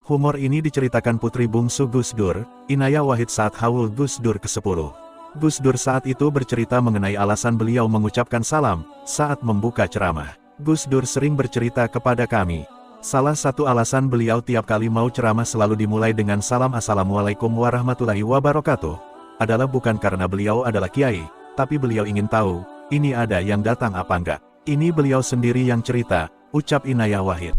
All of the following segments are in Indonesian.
Humor ini diceritakan putri bungsu Gus Dur, Inaya Wahid saat haul Gus Dur ke-10. Gus Dur saat itu bercerita mengenai alasan beliau mengucapkan salam saat membuka ceramah. Gus Dur sering bercerita kepada kami. Salah satu alasan beliau tiap kali mau ceramah selalu dimulai dengan salam Assalamualaikum warahmatullahi wabarakatuh, adalah bukan karena beliau adalah kiai, tapi beliau ingin tahu, ini ada yang datang apa enggak. Ini beliau sendiri yang cerita, ucap Inaya Wahid.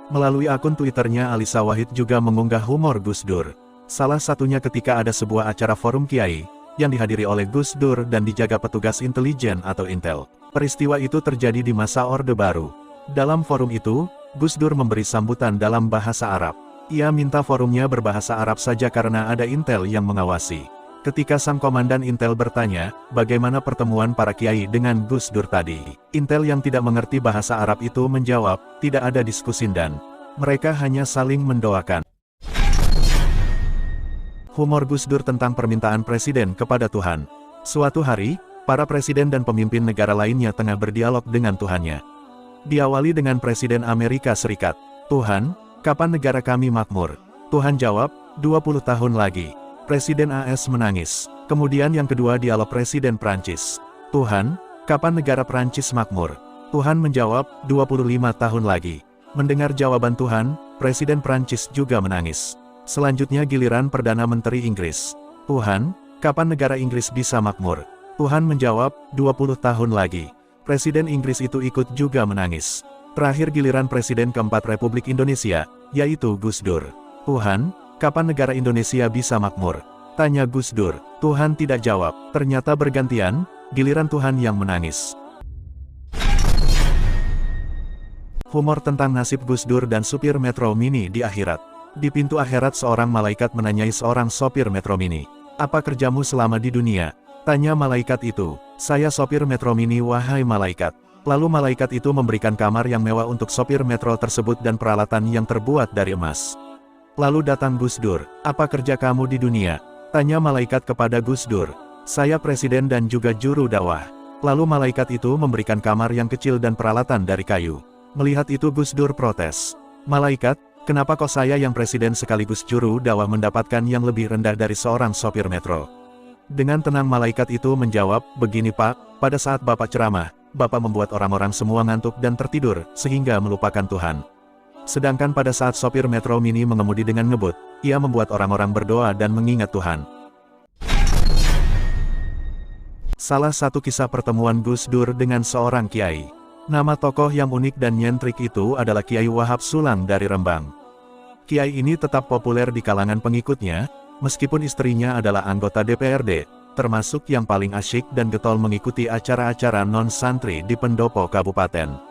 Melalui akun Twitternya, Alisa Wahid juga mengunggah humor Gus Dur. Salah satunya ketika ada sebuah acara forum kiai, yang dihadiri oleh Gus Dur dan dijaga petugas intelijen atau intel. Peristiwa itu terjadi di masa Orde Baru. Dalam forum itu, Gus Dur memberi sambutan dalam bahasa Arab. Ia minta forumnya berbahasa Arab saja karena ada intel yang mengawasi. Ketika sang komandan intel bertanya, bagaimana pertemuan para kiai dengan Gus Dur tadi? Intel yang tidak mengerti bahasa Arab itu menjawab, tidak ada diskusi dan mereka hanya saling mendoakan. Humor Gus Dur tentang permintaan presiden kepada Tuhan. Suatu hari, para presiden dan pemimpin negara lainnya tengah berdialog dengan Tuhannya. Diawali dengan Presiden Amerika Serikat. Tuhan, kapan negara kami makmur? Tuhan jawab, 20 tahun lagi. Presiden AS menangis. Kemudian yang kedua dialog Presiden Prancis. Tuhan, kapan negara Prancis makmur? Tuhan menjawab, 25 tahun lagi. Mendengar jawaban Tuhan, Presiden Prancis juga menangis. Selanjutnya giliran Perdana Menteri Inggris. Tuhan, kapan negara Inggris bisa makmur? Tuhan menjawab, 20 tahun lagi. Presiden Inggris itu ikut juga menangis. Terakhir giliran Presiden keempat Republik Indonesia, yaitu Gus Dur. Tuhan, kapan negara Indonesia bisa makmur? Tanya Gus Dur. Tuhan tidak jawab. Ternyata bergantian, giliran Tuhan yang menangis. Humor tentang nasib Gus Dur dan supir Metro Mini di akhirat. Di pintu akhirat seorang malaikat menanyai seorang sopir Metro Mini. Apa kerjamu selama di dunia? Tanya malaikat itu. Saya sopir Metro Mini wahai malaikat. Lalu malaikat itu memberikan kamar yang mewah untuk sopir Metro tersebut dan peralatan yang terbuat dari emas. Lalu datang Gus Dur. Apa kerja kamu di dunia? Tanya malaikat kepada Gus Dur. Saya presiden dan juga juru dakwah. Lalu malaikat itu memberikan kamar yang kecil dan peralatan dari kayu. Melihat itu Gus Dur protes. Malaikat, kenapa kok saya yang presiden sekaligus juru dakwah mendapatkan yang lebih rendah dari seorang sopir Metro? Dengan tenang malaikat itu menjawab, begini Pak, pada saat Bapak ceramah, Bapak membuat orang-orang semua ngantuk dan tertidur, sehingga melupakan Tuhan. Sedangkan pada saat sopir Metro Mini mengemudi dengan ngebut, ia membuat orang-orang berdoa dan mengingat Tuhan. Salah satu kisah pertemuan Gus Dur dengan seorang kiai. Nama tokoh yang unik dan nyentrik itu adalah Kiai Wahab Sulang dari Rembang. Kiai ini tetap populer di kalangan pengikutnya, meskipun istrinya adalah anggota DPRD, termasuk yang paling asyik dan getol mengikuti acara-acara non-santri di pendopo kabupaten.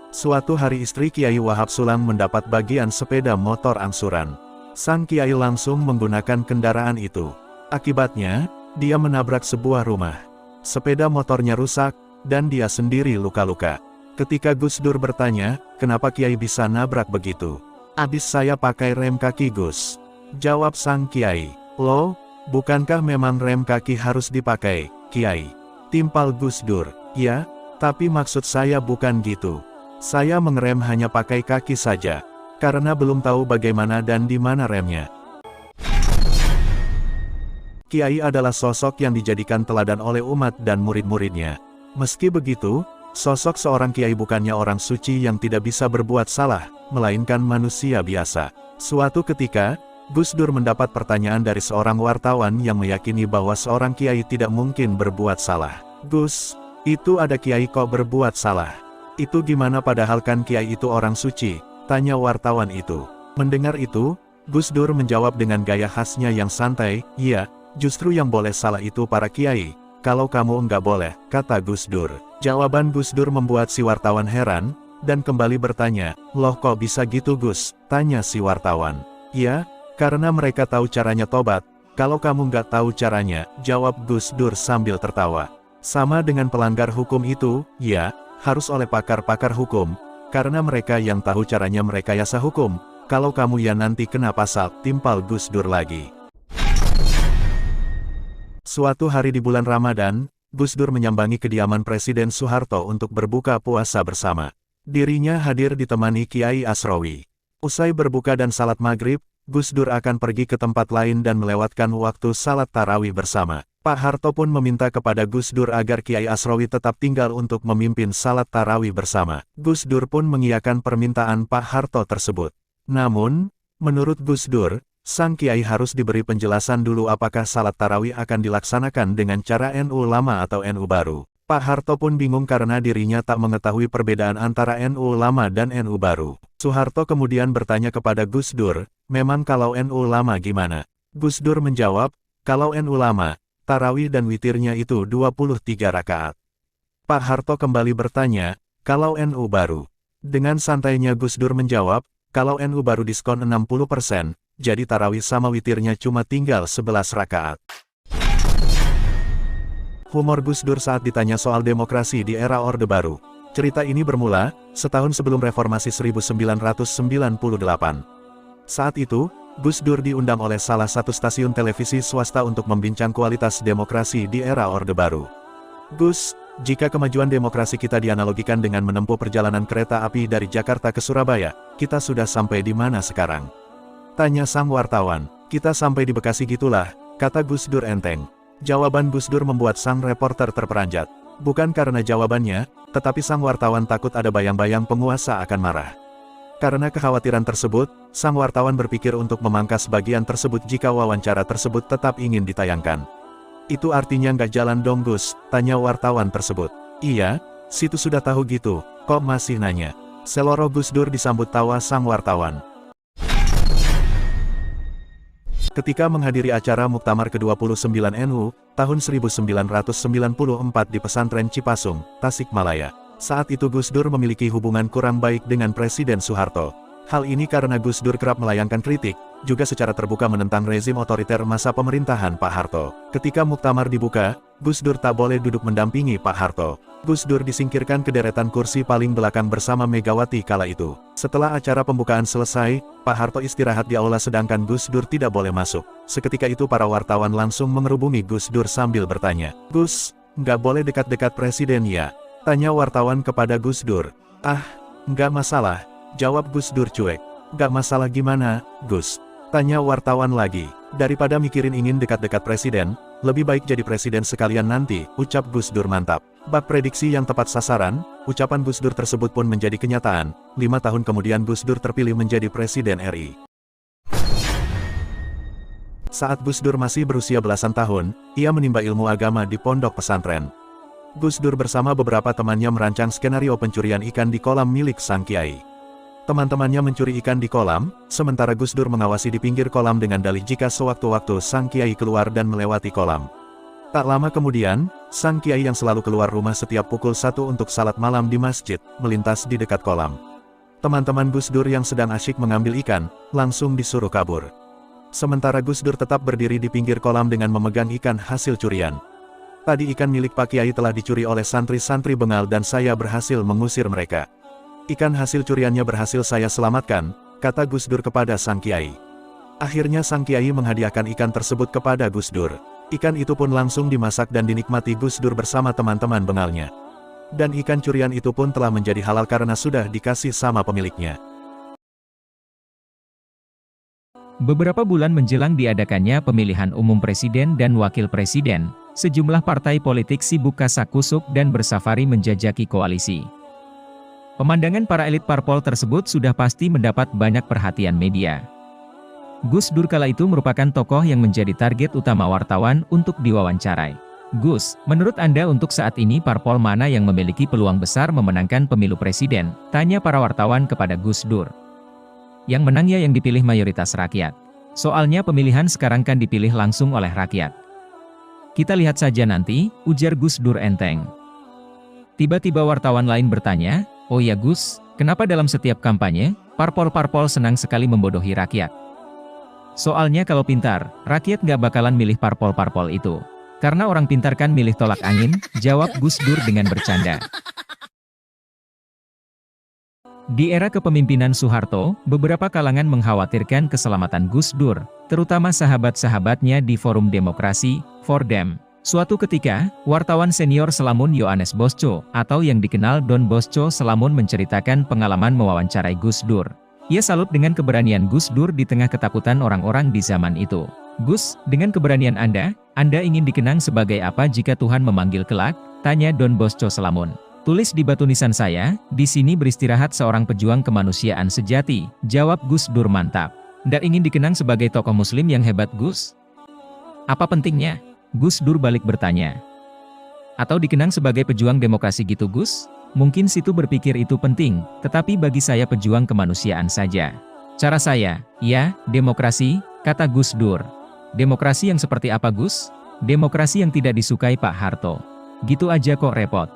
Suatu hari istri Kiai Wahab Sulang mendapat bagian sepeda motor angsuran. Sang Kiai langsung menggunakan kendaraan itu. Akibatnya, dia menabrak sebuah rumah. Sepeda motornya rusak, dan dia sendiri luka-luka. Ketika Gus Dur bertanya, kenapa Kiai bisa nabrak begitu? Abis saya pakai rem kaki Gus. Jawab sang Kiai. Loh, bukankah memang rem kaki harus dipakai, Kiai? Timpal Gus Dur. Ya, tapi maksud saya bukan gitu. Saya mengerem hanya pakai kaki saja, karena belum tahu bagaimana dan di mana remnya. Kiai adalah sosok yang dijadikan teladan oleh umat dan murid-muridnya. Meski begitu, sosok seorang kiai bukannya orang suci yang tidak bisa berbuat salah, melainkan manusia biasa. Suatu ketika, Gus Dur mendapat pertanyaan dari seorang wartawan yang meyakini bahwa seorang kiai tidak mungkin berbuat salah. Gus, itu ada kiai kok berbuat salah. Itu gimana padahal kan kiai itu orang suci? Tanya wartawan itu. Mendengar itu, Gus Dur menjawab dengan gaya khasnya yang santai, iya, justru yang boleh salah itu para kiai. Kalau kamu enggak boleh, kata Gus Dur. Jawaban Gus Dur membuat si wartawan heran, dan kembali bertanya, loh kok bisa gitu Gus? Tanya si wartawan. Ya, karena mereka tahu caranya tobat. Kalau kamu nggak tahu caranya, jawab Gus Dur sambil tertawa. Sama dengan pelanggar hukum itu, ya, harus oleh pakar-pakar hukum, karena mereka yang tahu caranya merekayasa hukum. Kalau kamu ya nanti kena pasal, timpal Gus Dur lagi. Suatu hari di bulan Ramadan, Gus Dur menyambangi kediaman Presiden Soeharto untuk berbuka puasa bersama. Dirinya hadir ditemani Kiai Asrowi. Usai berbuka dan salat maghrib, Gus Dur akan pergi ke tempat lain dan melewatkan waktu salat tarawih bersama. Pak Harto pun meminta kepada Gus Dur agar Kiai Asrowi tetap tinggal untuk memimpin salat tarawih bersama. Gus Dur pun mengiyakan permintaan Pak Harto tersebut. Namun, menurut Gus Dur, sang Kiai harus diberi penjelasan dulu apakah salat tarawih akan dilaksanakan dengan cara NU lama atau NU baru. Pak Harto pun bingung karena dirinya tak mengetahui perbedaan antara NU lama dan NU baru. Soeharto kemudian bertanya kepada Gus Dur, memang kalau NU lama gimana? Gus Dur menjawab, kalau NU lama, tarawih dan witirnya itu 23 rakaat. Pak Harto kembali bertanya, kalau NU baru? Dengan santainya Gus Dur menjawab, kalau NU baru diskon 60%, jadi tarawih sama witirnya cuma tinggal 11 rakaat. Humor Gus Dur saat ditanya soal demokrasi di era Orde Baru. Cerita ini bermula, setahun sebelum reformasi 1998. Saat itu, Gus Dur diundang oleh salah satu stasiun televisi swasta untuk membincang kualitas demokrasi di era Orde Baru. Gus, jika kemajuan demokrasi kita dianalogikan dengan menempuh perjalanan kereta api dari Jakarta ke Surabaya, kita sudah sampai di mana sekarang? Tanya sang wartawan. Kita sampai di Bekasi gitulah, kata Gus Dur enteng. Jawaban Gus Dur membuat sang reporter terperanjat. Bukan karena jawabannya, tetapi sang wartawan takut ada bayang-bayang penguasa akan marah. Karena kekhawatiran tersebut, sang wartawan berpikir untuk memangkas bagian tersebut jika wawancara tersebut tetap ingin ditayangkan. Itu artinya nggak jalan dong Gus, tanya wartawan tersebut. Iya, situ sudah tahu gitu, kok masih nanya? Seloro Gus Dur disambut tawa sang wartawan. Ketika menghadiri acara Muktamar ke-29 NU, tahun 1994 di pesantren Cipasung, Tasikmalaya. Saat itu Gus Dur memiliki hubungan kurang baik dengan Presiden Soeharto. Hal ini karena Gus Dur kerap melayangkan kritik, juga secara terbuka menentang rezim otoriter masa pemerintahan Pak Harto. Ketika Muktamar dibuka, Gus Dur tak boleh duduk mendampingi Pak Harto. Gus Dur disingkirkan ke deretan kursi paling belakang bersama Megawati kala itu. Setelah acara pembukaan selesai, Pak Harto istirahat di aula sedangkan Gus Dur tidak boleh masuk. Seketika itu para wartawan langsung mengerubungi Gus Dur sambil bertanya, Gus, nggak boleh dekat-dekat Presiden ya? Tanya wartawan kepada Gus Dur. Ah, nggak masalah, jawab Gus Dur cuek. Nggak masalah gimana, Gus? Tanya wartawan lagi. Daripada mikirin ingin dekat-dekat Presiden, lebih baik jadi Presiden sekalian nanti, ucap Gus Dur mantap. Bak prediksi yang tepat sasaran, ucapan Gus Dur tersebut pun menjadi kenyataan. 5 tahun kemudian Gus Dur terpilih menjadi Presiden RI. Saat Gus Dur masih berusia belasan tahun, ia menimba ilmu agama di pondok pesantren. Gus Dur bersama beberapa temannya merancang skenario pencurian ikan di kolam milik sang kiai. Teman-temannya mencuri ikan di kolam, sementara Gus Dur mengawasi di pinggir kolam dengan dalih jika sewaktu-waktu sang kiai keluar dan melewati kolam. Tak lama kemudian, sang kiai yang selalu keluar rumah setiap pukul 1 untuk salat malam di masjid, melintas di dekat kolam. Teman-teman Gus Dur yang sedang asyik mengambil ikan, langsung disuruh kabur. Sementara Gus Dur tetap berdiri di pinggir kolam dengan memegang ikan hasil curian. Tadi ikan milik Pak Kiai telah dicuri oleh santri-santri bengal dan saya berhasil mengusir mereka. Ikan hasil curiannya berhasil saya selamatkan, kata Gus Dur kepada sang kiai. Akhirnya sang kiai menghadiahkan ikan tersebut kepada Gus Dur. Ikan itu pun langsung dimasak dan dinikmati Gus Dur bersama teman-teman bengalnya. Dan ikan curian itu pun telah menjadi halal karena sudah dikasih sama pemiliknya. Beberapa bulan menjelang diadakannya pemilihan umum presiden dan wakil presiden, sejumlah partai politik sibuk kasakusuk dan bersafari menjajaki koalisi. Pemandangan para elit parpol tersebut sudah pasti mendapat banyak perhatian media. Gus Dur kala itu merupakan tokoh yang menjadi target utama wartawan untuk diwawancarai. Gus, menurut Anda untuk saat ini parpol mana yang memiliki peluang besar memenangkan pemilu presiden? Tanya para wartawan kepada Gus Dur. Yang menangnya yang dipilih mayoritas rakyat. Soalnya pemilihan sekarang kan dipilih langsung oleh rakyat. Kita lihat saja nanti, ujar Gus Dur enteng. Tiba-tiba wartawan lain bertanya, oh ya Gus, kenapa dalam setiap kampanye, parpol-parpol senang sekali membodohi rakyat? Soalnya kalau pintar, rakyat nggak bakalan milih parpol-parpol itu. Karena orang pintar kan milih tolak angin, jawab Gus Dur dengan bercanda. Di era kepemimpinan Soeharto, beberapa kalangan mengkhawatirkan keselamatan Gus Dur, terutama sahabat-sahabatnya di Forum Demokrasi, Fordem. Suatu ketika, wartawan senior Selamun Yohanes Bosco, atau yang dikenal Don Bosco Selamun menceritakan pengalaman mewawancarai Gus Dur. Ia salut dengan keberanian Gus Dur di tengah ketakutan orang-orang di zaman itu. Gus, dengan keberanian Anda ingin dikenang sebagai apa jika Tuhan memanggil kelak? Tanya Don Bosco Slamun. Tulis di batu nisan saya, di sini beristirahat seorang pejuang kemanusiaan sejati, jawab Gus Dur mantap. Ndak ingin dikenang sebagai tokoh muslim yang hebat Gus? Apa pentingnya? Gus Dur balik bertanya. Atau dikenang sebagai pejuang demokrasi gitu Gus? Mungkin situ berpikir itu penting, tetapi bagi saya pejuang kemanusiaan saja. Cara saya, ya, demokrasi, kata Gus Dur. Demokrasi yang seperti apa Gus? Demokrasi yang tidak disukai Pak Harto. Gitu aja kok repot.